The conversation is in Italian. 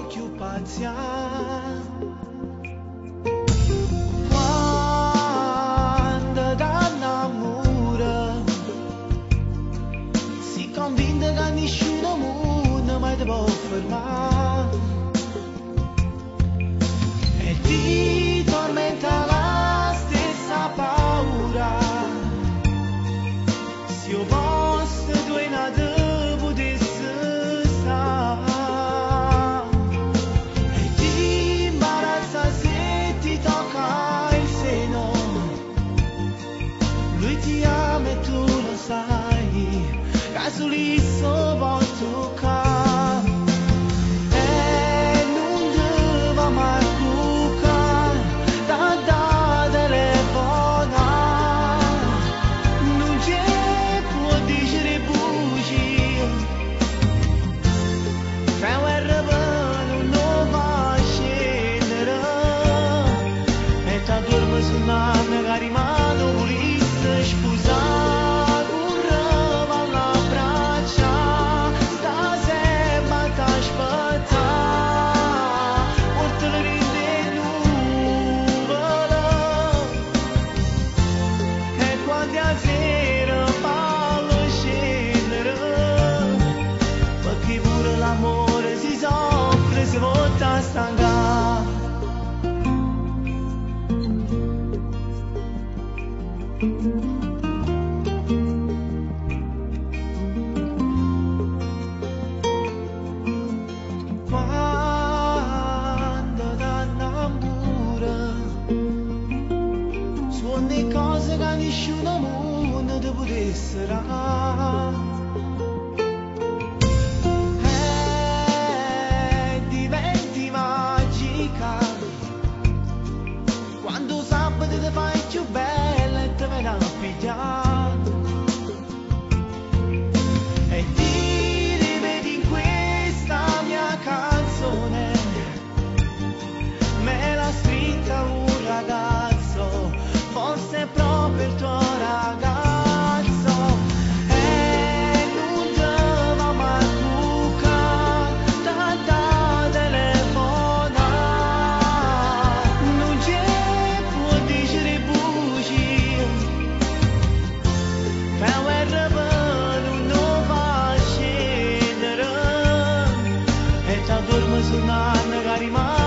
occupația. Quando t'annamora si convinta che nessuno mondo mai ti può fermare e ti tormenta la stessa paura. Se io posso tu in te potessi stare e ti imbarazza se ti tocca il seno. Lui ti ama e tu lo sai, caso lì so può toccare e non ti va mai cuccare da telefonare, non c'è può dire bugie, fra guerra non va scendere e ti dormi sul mare che rimane volesse sposare un ramo alla braccia, stasera t'aspetta, portalo in le nuvole e quando a sera fallo scendere, perché pure l'amore si soffre se volta stancare. Quando t'annamora sono le cose che nessuno mondo ti potesse dare e diventi magica quando sabato ti fai più bella e te viene a pigliare e ti rivedi in questa mia canzone, me l'ha scritta un ragazzo, forse è proprio il tuo ragazzo e non ti va mai cuccare da telefonare, non c'è può dire bugie, fra guerra non va scendere e ti dormi sul mare che rimane